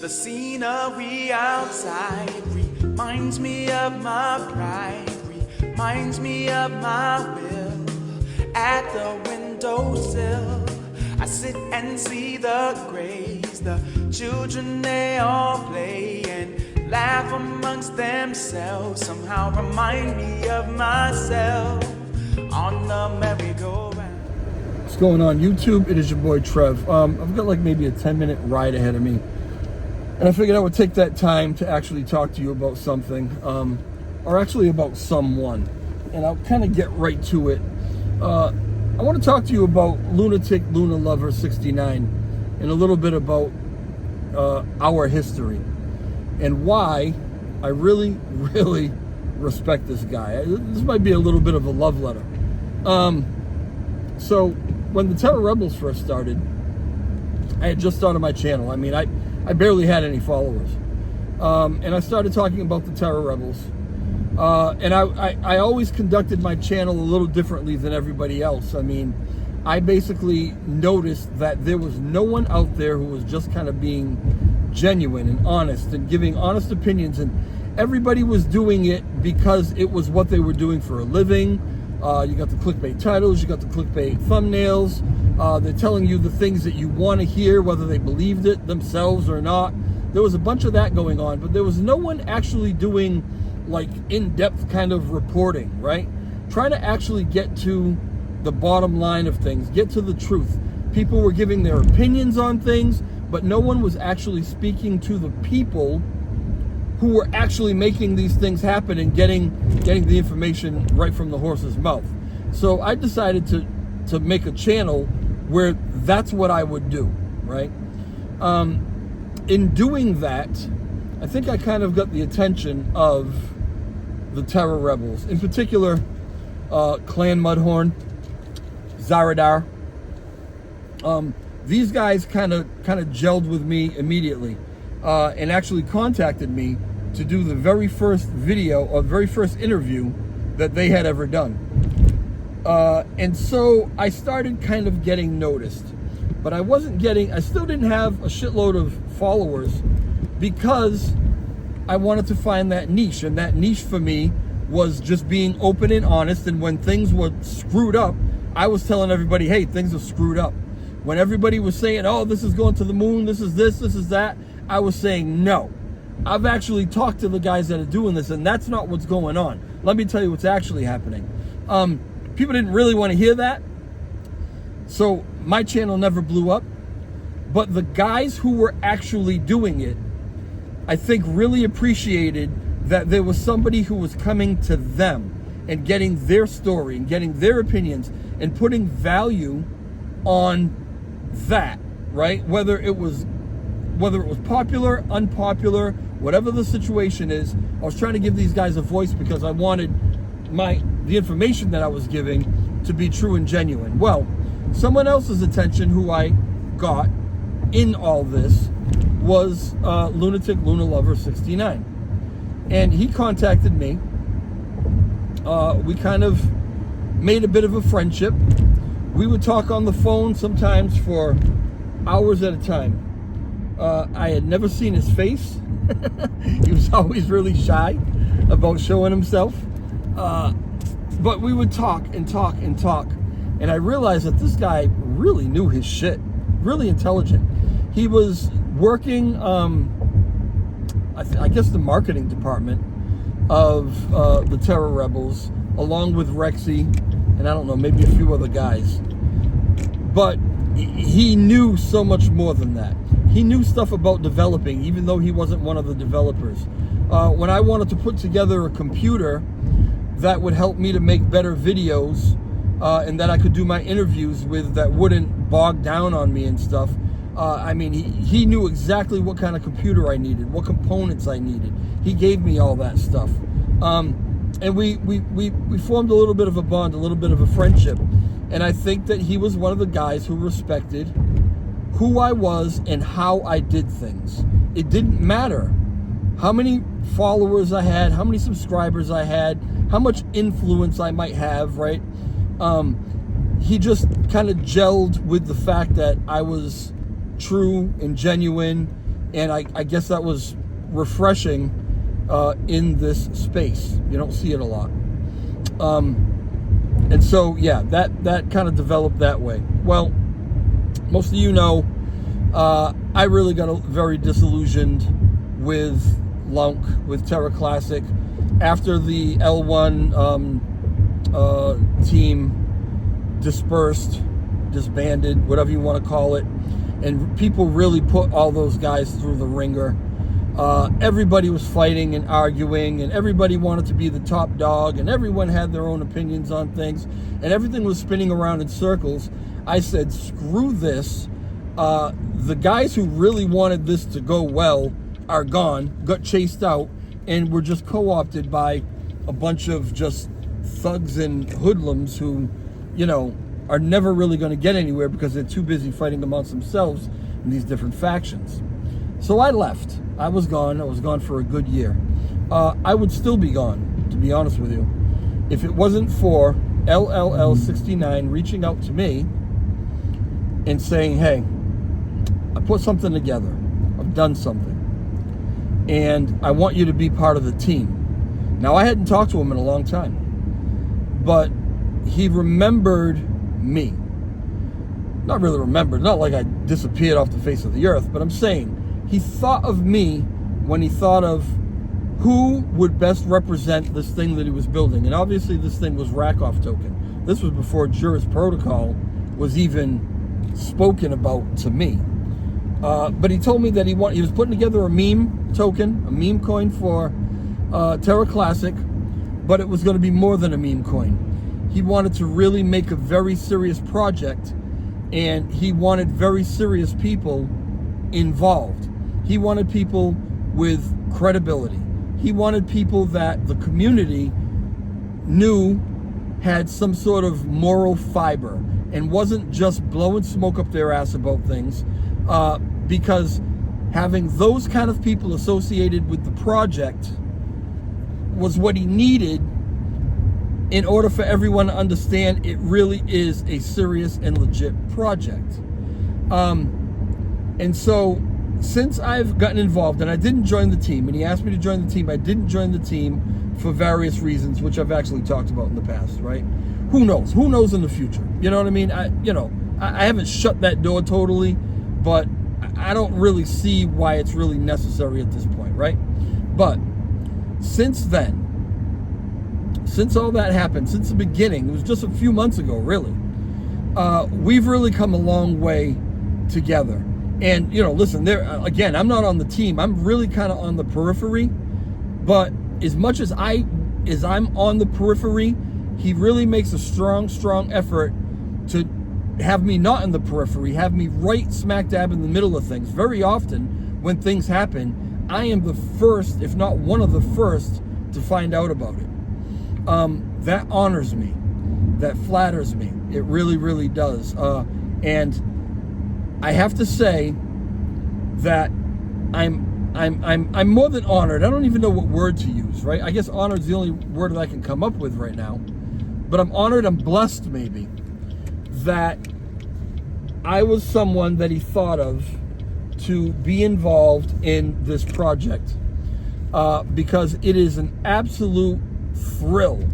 The scenery outside reminds me of my pride, reminds me of my will. At the windowsill, I sit and see the grays, the children they all play and laugh amongst themselves. Somehow remind me of myself on the merry-go-round. What's going on YouTube? It is your boy Trev. I've got like maybe a 10-minute ride ahead of me, and I figured I would take that time to actually talk to you about something, or actually about someone, and I'll kind of get right to it. I want to talk to you about Lunatic Luna Lover 69 and a little bit about our history and why I really, really respect this guy. This might be a little bit of a love letter. So when the Terror Rebels first started, I had just started my channel. I mean, I barely had any followers. And I started talking about the Terror Rebels. And I always conducted my channel a little differently than everybody else. I mean, I basically noticed that there was no one out there who was just kind of being genuine and honest and giving honest opinions, and everybody was doing it because it was what they were doing for a living. You got the clickbait titles, you got the clickbait thumbnails. They're telling you the things that you want to hear, whether they believed it themselves or not. There was a bunch of that going on, but there was no one actually doing like in-depth kind of reporting, right? Trying to actually get to the bottom line of things, get to the truth. People were giving their opinions on things, but no one was actually speaking to the people who were actually making these things happen and getting the information right from the horse's mouth. So I decided to make a channel where that's what I would do, right? In doing that, I think I kind of got the attention of the Terror Rebels, in particular, Clan Mudhorn, Zaradar. These guys kind of gelled with me immediately, and actually contacted me to do the very first video or very first interview that they had ever done. And so I started kind of getting noticed, but I still didn't have a shitload of followers because I wanted to find that niche, and that niche for me was just being open and honest. And when things were screwed up, I was telling everybody, hey, things are screwed up. When everybody was saying, oh, this is going to the moon, this is this is that, I was saying, no. I've actually talked to the guys that are doing this, and that's not what's going on. Let me tell you what's actually happening. People didn't really want to hear that, so my channel never blew up. But the guys who were actually doing it, I think, really appreciated that there was somebody who was coming to them and getting their story and getting their opinions and putting value on that, right? Whether it was popular, unpopular, whatever the situation is, I was trying to give these guys a voice because I wanted the information that I was giving to be true and genuine. Well, someone else's attention who I got in all this was Lunatic Luna Lover 69, and he contacted me. We kind of made a bit of a friendship. We would talk on the phone sometimes for hours at a time. I had never seen his face. He was always really shy about showing himself, but we would talk and talk and talk, and I realized that this guy really knew his shit, really intelligent. He was working, I guess, the marketing department of the Terror Rebels, along with Rexy, and I don't know, maybe a few other guys. But he knew so much more than that. He knew stuff about developing, even though he wasn't one of the developers. When I wanted to put together a computer that would help me to make better videos, and that I could do my interviews with, that wouldn't bog down on me and stuff, I mean, he knew exactly what kind of computer I needed, what components I needed. He gave me all that stuff. And we formed a little bit of a bond, a little bit of a friendship. And I think that he was one of the guys who respected who I was and how I did things. It didn't matter how many followers I had, how many subscribers I had, how much influence I might have, right? He just kind of gelled with the fact that I was true and genuine And I guess that was refreshing in this space. You don't see it a lot. And so, yeah, that kind of developed that way. Well, most of you know, I really got very disillusioned with LUNC, with Terra Classic, after the L1 team disbanded, whatever you want to call it, and people really put all those guys through the ringer. Everybody was fighting and arguing, and everybody wanted to be the top dog, and everyone had their own opinions on things, and everything was spinning around in circles. I said, screw this. The guys who really wanted this to go well are gone, got chased out, and were just co-opted by a bunch of just thugs and hoodlums who, you know, are never really going to get anywhere because they're too busy fighting amongst themselves in these different factions. So I left. I was gone. I was gone for a good year. I would still be gone, to be honest with you, if it wasn't for LLL69 reaching out to me and saying, hey, I put something together. I've done something. And I want you to be part of the team. Now, I hadn't talked to him in a long time, but he remembered me. Not really remembered, not like I disappeared off the face of the earth, but I'm saying he thought of me when he thought of who would best represent this thing that he was building. And obviously this thing was Rakoff token. This was before Juris Protocol was even spoken about to me. But he told me that he was putting together a meme token, a meme coin for Terra Classic, but it was going to be more than a meme coin. He wanted to really make a very serious project, and he wanted very serious people involved. He wanted people with credibility. He wanted people that the community knew had some sort of moral fiber and wasn't just blowing smoke up their ass about things, because having those kind of people associated with the project was what he needed in order for everyone to understand it really is a serious and legit project. And so since I've gotten involved, and I didn't join the team, and he asked me to join the team, I didn't join the team for various reasons, which I've actually talked about in the past, right? Who knows? Who knows in the future? You know what I mean? I haven't shut that door totally, but I don't really see why it's really necessary at this point, right? But since then, since all that happened, since the beginning, it was just a few months ago, really, we've really come a long way together. And, you know, listen, again, I'm not on the team. I'm really kind of on the periphery. But as much as I'm on the periphery, he really makes a strong effort to have me not in the periphery, have me right smack dab in the middle of things. Very often, when things happen, I am the first, if not one of the first, to find out about it. That honors me. That flatters me. It really, really does. And I have to say that I'm more than honored. I don't even know what word to use, right? I guess honored is the only word that I can come up with right now. But I'm honored, I'm blessed maybe, that I was someone that he thought of to be involved in this project, because it is an absolute thrill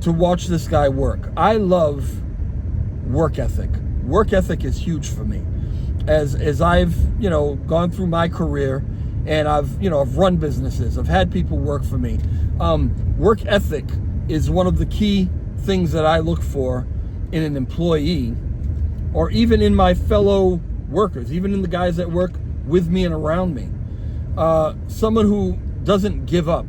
to watch this guy work. I love work ethic. Work ethic is huge for me. As I've, gone through my career, and I've run businesses, I've had people work for me. Work ethic is one of the key things that I look for in an employee, or even in my fellow workers, even in the guys that work with me and around me. Someone who doesn't give up.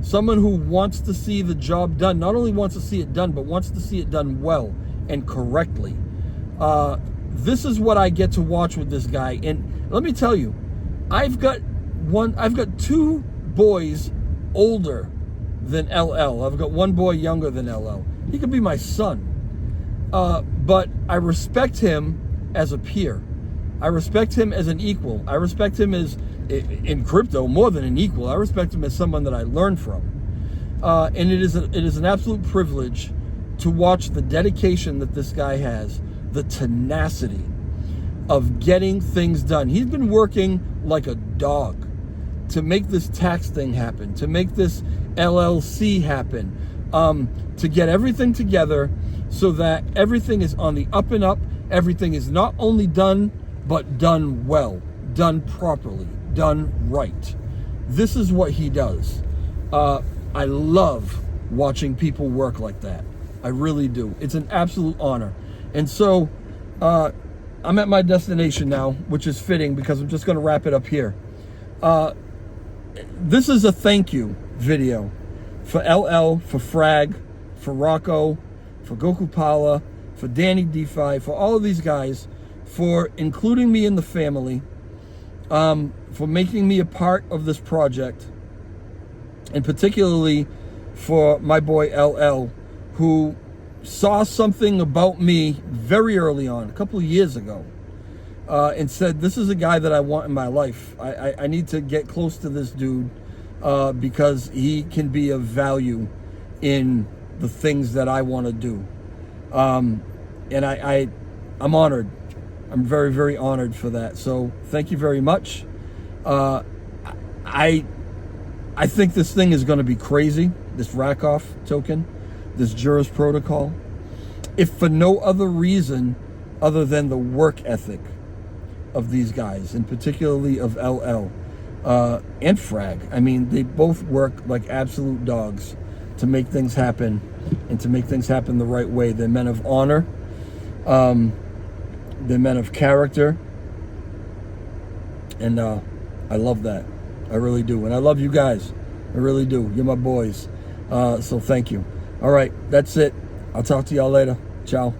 Someone who wants to see the job done, not only wants to see it done, but wants to see it done well and correctly. This is what I get to watch with this guy. And let me tell you, I've got two boys older than LL. I've got one boy younger than LL. He could be my son. But I respect him as a peer. I respect him as an equal. I respect him as, in crypto, more than an equal. I respect him as someone that I learned from. And it is an absolute privilege to watch the dedication that this guy has, the tenacity of getting things done. He's been working like a dog to make this tax thing happen, to make this LLC happen, to get everything together so that everything is on the up and up. Everything is not only done, but done well, done properly, done right. This is what he does. I love watching people work like that. I really do. It's an absolute honor. And so I'm at my destination now, which is fitting because I'm just going to wrap it up here. This is a thank you video for LL, for Frag, for Rocco, for Goku Pala, for Danny DeFi, for all of these guys, for including me in the family, for making me a part of this project, and particularly for my boy LL, who saw something about me very early on, a couple of years ago, and said, this is a guy that I want in my life. I need to get close to this dude because he can be of value in the things that I want to do. And I'm honored. I'm very, very honored for that. So thank you very much. I think this thing is going to be crazy, this Rakoff token, this Juris protocol, if for no other reason other than the work ethic of these guys, and particularly of LL and Frag. I mean, they both work like absolute dogs to make things happen, and to make things happen the right way. They're men of honor. They're men of character. And I love that. I really do. And I love you guys. I really do. You're my boys. So thank you. All right, that's it. I'll talk to y'all later. Ciao.